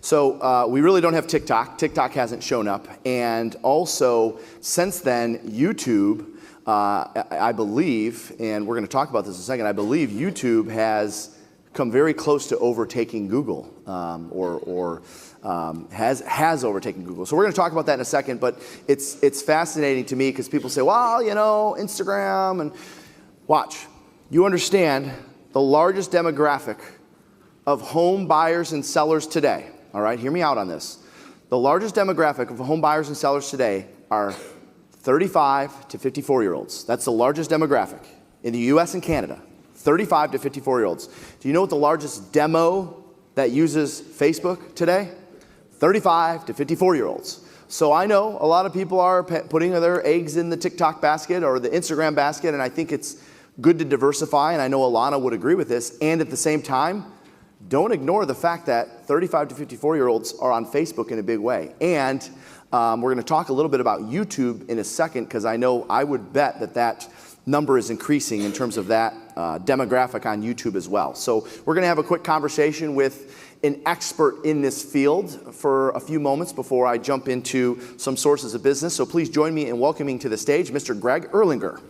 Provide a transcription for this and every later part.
So we really don't have TikTok. TikTok hasn't shown up. And also, since then, YouTube, I believe, and we're going to talk about this in a second, I believe YouTube has come very close to overtaking Google, has overtaken Google. So we're going to talk about that in a second, but it's fascinating to me because people say, well, you know, Instagram, and watch. You understand the largest demographic of home buyers and sellers today, all right, hear me out on this. The largest demographic of home buyers and sellers today are 35 to 54-year-olds. That's the largest demographic in the US and Canada, 35 to 54-year-olds. Do you know what the largest demo that uses Facebook today? 35 to 54-year-olds. So I know a lot of people are putting their eggs in the TikTok basket or the Instagram basket, and I think it's good to diversify, and I know Alana would agree with this. And at the same time, don't ignore the fact that 35 to 54-year-olds are on Facebook in a big way. And we're going to talk a little bit about YouTube in a second, because I know I would bet that number is increasing in terms of that demographic on YouTube as well. So we're going to have a quick conversation with an expert in this field for a few moments before I jump into some sources of business. So please join me in welcoming to the stage Mr. Greg Erlanger.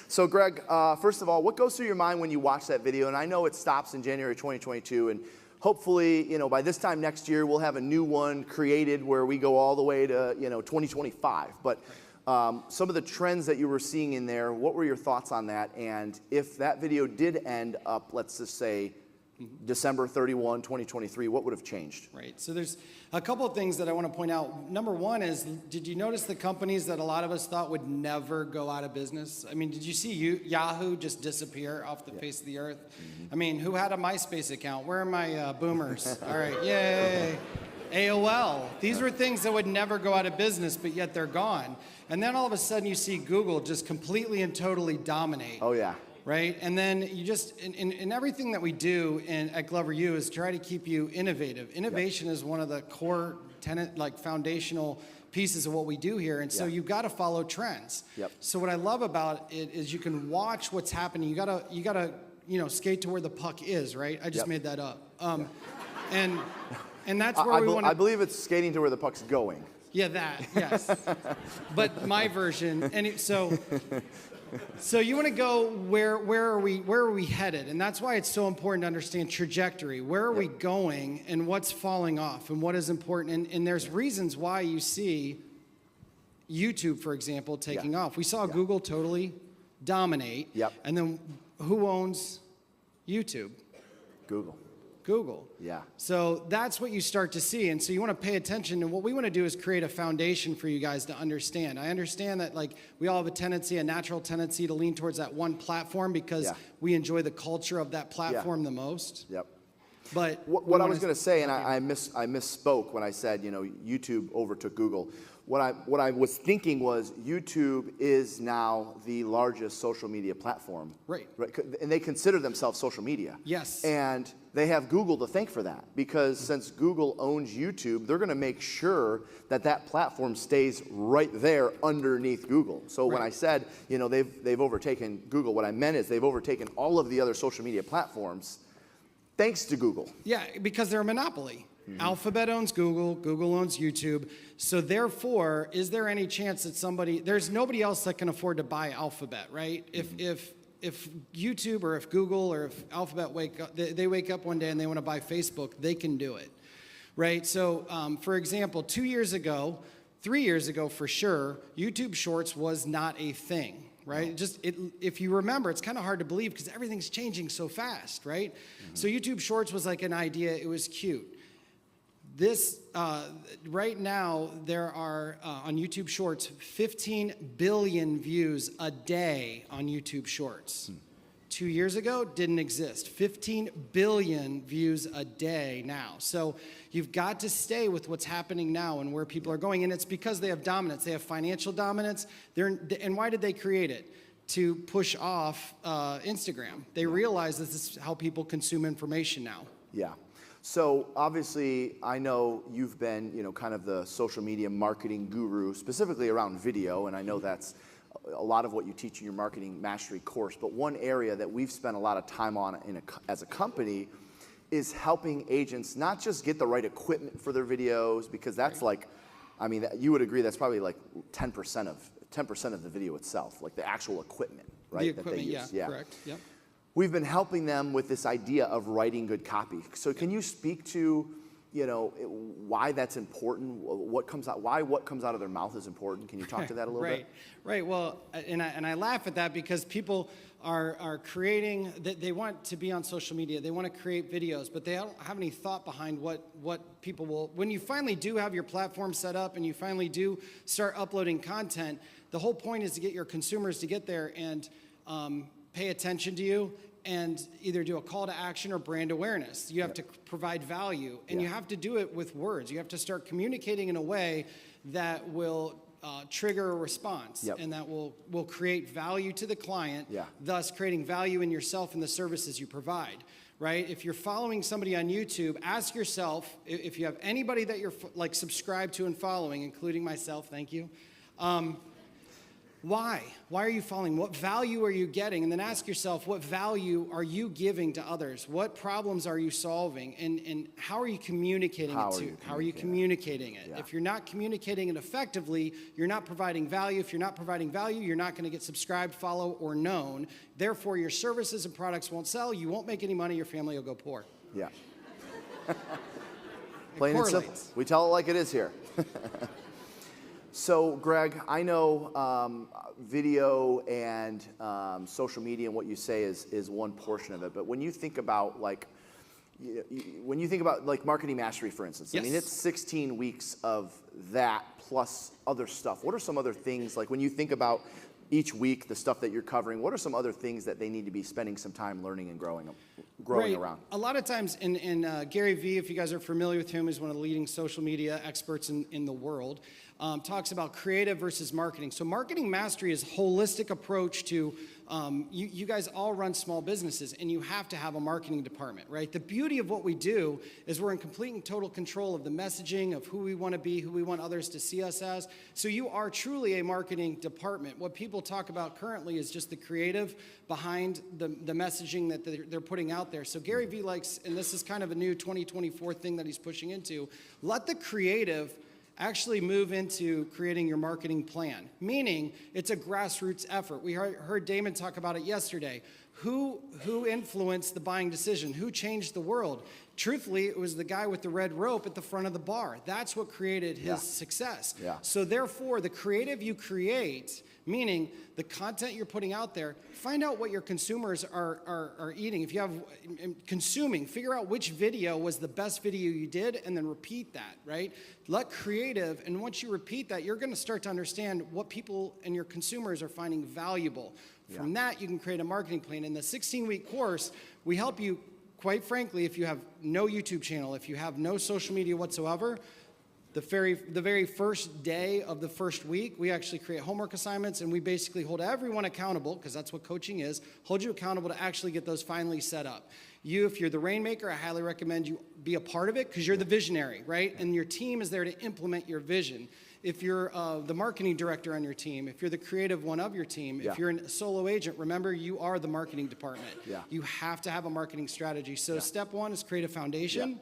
So Greg, first of all, what goes through your mind when you watch that video? And I know it stops in January 2022, and hopefully, you know, by this time next year, we'll have a new one created where we go all the way to, 2025. But some of the trends that you were seeing in there, what were your thoughts on that? And if that video did end up, let's just say, December 31, 2023, what would have changed? Right. So there's a couple of things that I want to point out. Number one is, did you notice the companies that a lot of us thought would never go out of business? I mean, did you see Yahoo just disappear off the face of the earth? I mean, who had a MySpace account? Where are my boomers? All right, yay. AOL. These were things that would never go out of business, but yet they're gone. And then all of a sudden you see Google just completely and totally dominate. Oh, yeah. Right? And then you just, in everything that we do at Glover U is try to keep you innovative. Innovation is one of the core foundational pieces of what we do here. And so you've got to follow trends. So what I love about it is you can watch what's happening. You gotta, skate to where the puck is, right? I just made that up. And that's where we want to. I believe it's skating to where the puck's going. Yeah, that, yes. But my version, so you want to go where are we headed? And that's why it's so important to understand trajectory. Where are we going and what's falling off and what is important? And there's reasons why you see YouTube, for example, taking off. We saw Google totally dominate. And then who owns YouTube? Google. Yeah. So that's what you start to see. And so you want to pay attention. And what we want to do is create a foundation for you guys to understand. I understand that we all have a natural tendency to lean towards that one platform because we enjoy the culture of that platform the most. But what I was going to say, and I misspoke when I said, YouTube overtook Google. What I was thinking was YouTube is now the largest social media platform. Right. And they consider themselves social media. Yes. And they have Google to thank for that, because since Google owns YouTube, they're going to make sure that platform stays right there underneath Google. So when I said, they've overtaken Google, what I meant is they've overtaken all of the other social media platforms thanks to Google. Yeah, because they're a monopoly. Alphabet owns Google, Google owns YouTube. So therefore, is there any chance that there's nobody else that can afford to buy Alphabet, right? If YouTube or if Google or if Alphabet they wake up one day and they want to buy Facebook, they can do it, right? So for example, 2 years ago, 3 years ago for sure, YouTube Shorts was not a thing. Right? If you remember, it's kind of hard to believe because everything's changing so fast, right? So YouTube Shorts was like an idea. It was cute. Right now, there are, on YouTube Shorts, 15 billion views a day on YouTube Shorts. 2 years ago, didn't exist. 15 billion views a day now. So you've got to stay with what's happening now and where people are going. And it's because they have dominance. They have financial dominance. And why did they create it? To push off Instagram. They realize this is how people consume information now. Yeah. So obviously, I know you've been, kind of the social media marketing guru, specifically around video, and I know that's a lot of what you teach in your marketing mastery course. But one area that we've spent a lot of time on as a company is helping agents not just get the right equipment for their videos, because that's like, I mean, you would agree that's probably like 10% of the video itself, like the actual equipment, right? The equipment, yeah, correct. Yep. We've been helping them with this idea of writing good copy. So can you speak to, why that's important? What comes out of their mouth is important? Can you talk to that a little bit? Right. Well, and I laugh at that because people are creating, they want to be on social media, they want to create videos, but they don't have any thought behind what people will, when you finally do have your platform set up and you finally do start uploading content, the whole point is to get your consumers to get there and pay attention to you and either do a call to action or brand awareness. You have to provide value, and you have to do it with words. You have to start communicating in a way that will trigger a response and that will create value to the client, thus creating value in yourself and the services you provide, right? If you're following somebody on YouTube, ask yourself, if you have anybody that you're like subscribed to and following, including myself, thank you, why? Why are you following? What value are you getting? And then ask yourself, what value are you giving to others? What problems are you solving? And how are you communicating it to? How are you communicating it? If you're not communicating it effectively, you're not providing value. If you're not providing value, you're not going to get subscribed, follow, or known. Therefore, your services and products won't sell. You won't make any money. Your family will go poor. Yeah. Plain and simple. We tell it like it is here. So, Greg, I know video and social media and what you say is one portion of it, but when you think about like marketing mastery, for instance, I mean, it's 16 weeks of that plus other stuff. What are some other things, like when you think about each week, the stuff that you're covering, what are some other things that they need to be spending some time learning and growing around? A lot of times, and Gary Vee, if you guys are familiar with him, is one of the leading social media experts in the world, talks about creative versus marketing. So marketing mastery is a holistic approach to, you guys all run small businesses, and you have to have a marketing department, right? The beauty of what we do is we're in complete and total control of the messaging, of who we want to be, who we want others to see us as. So you are truly a marketing department. What people talk about currently is just the creative behind the messaging that they're putting out there. So Gary Vee likes, and this is kind of a new 2024 thing that he's pushing into, let the creative actually move into creating your marketing plan, meaning it's a grassroots effort. We heard Damon talk about it yesterday. Who influenced the buying decision? Who changed the world? Truthfully, it was the guy with the red rope at the front of the bar. That's what created his success. So therefore, the creative you create, meaning the content you're putting out there, find out what your consumers are eating. If you have consuming, figure out which video was the best video you did and then repeat that, right? Let creative, and once you repeat that, you're going to start to understand what people and your consumers are finding valuable. From that, you can create a marketing plan. In the 16-week course, we help you, quite frankly, if you have no YouTube channel, if you have no social media whatsoever, the very first day of the first week, we actually create homework assignments, and we basically hold everyone accountable, because that's what coaching is, hold you accountable to actually get those finally set up. If you're the rainmaker, I highly recommend you be a part of it, because you're the visionary, right? And your team is there to implement your vision. If you're the marketing director on your team, if you're the creative one of your team, if you're a solo agent, remember you are the marketing department. You have to have a marketing strategy. So step one is create a foundation.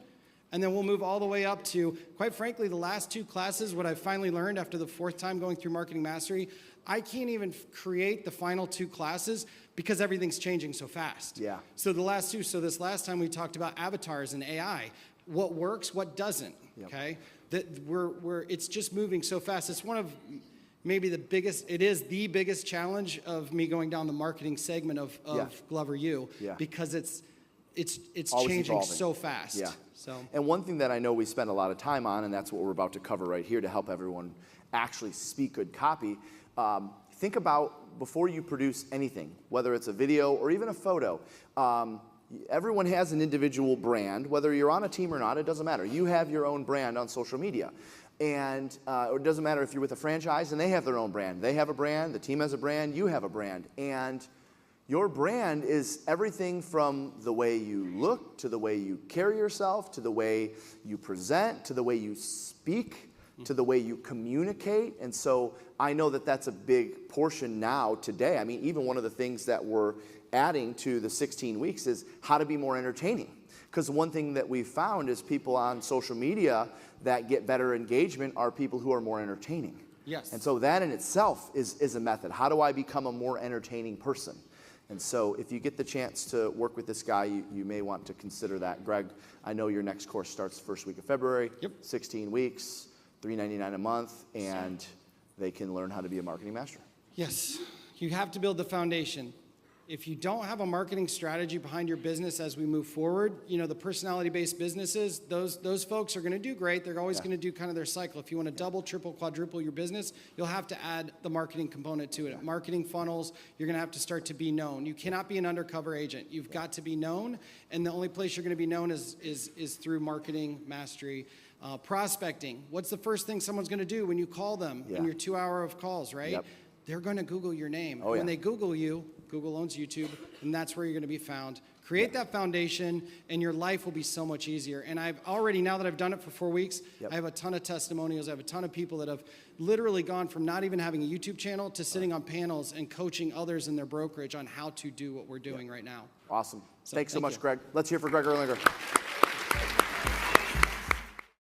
And then we'll move all the way up to, quite frankly, the last two classes, what I've finally learned after the fourth time going through Marketing Mastery, I can't even create the final two classes because everything's changing so fast. So the last two, so this last time we talked about avatars and AI, what works, what doesn't, okay? That it's just moving so fast. It's one of maybe it is the biggest challenge of me going down the marketing segment of Glover U, because it's changing evolving so fast. So. And one thing that I know we spend a lot of time on, and that's what we're about to cover right here to help everyone actually speak good copy, think about before you produce anything, whether it's a video or even a photo, everyone has an individual brand. Whether you're on a team or not, it doesn't matter. You have your own brand on social media. And it doesn't matter if you're with a franchise and they have their own brand. They have a brand, the team has a brand, you have a brand. And your brand is everything from the way you look, to the way you carry yourself, to the way you present, to the way you speak, to the way you communicate. And so I know that that's a big portion now today. I mean, even one of the things that we're adding to the 16 weeks is how to be more entertaining. Because one thing that we've found is people on social media that get better engagement are people who are more entertaining. Yes. And so that in itself is a method. How do I become a more entertaining person? And so if you get the chance to work with this guy, you may want to consider that. Greg, I know your next course starts the first week of February. Yep. 16 weeks, $399 a month, and they can learn how to be a marketing master. Yes, you have to build the foundation. If you don't have a marketing strategy behind your business as we move forward, the personality-based businesses, those folks are going to do great. They're always going to do kind of their cycle. If you want to double, triple, quadruple your business, you'll have to add the marketing component to it. Marketing funnels, you're going to have to start to be known. You cannot be an undercover agent. You've got to be known, and the only place you're going to be known is through marketing mastery. Prospecting, what's the first thing someone's going to do when you call them in your 2 hour of calls, right? Yep. They're going to Google your name. Oh, when they Google you, Google owns YouTube, and that's where you're going to be found. Create that foundation, and your life will be so much easier. And I've already, now that I've done it for 4 weeks, I have a ton of testimonials. I have a ton of people that have literally gone from not even having a YouTube channel to sitting on panels and coaching others in their brokerage on how to do what we're doing right now. Awesome. So, Thanks so thank much, you. Greg. Let's hear for Greg Erlanger.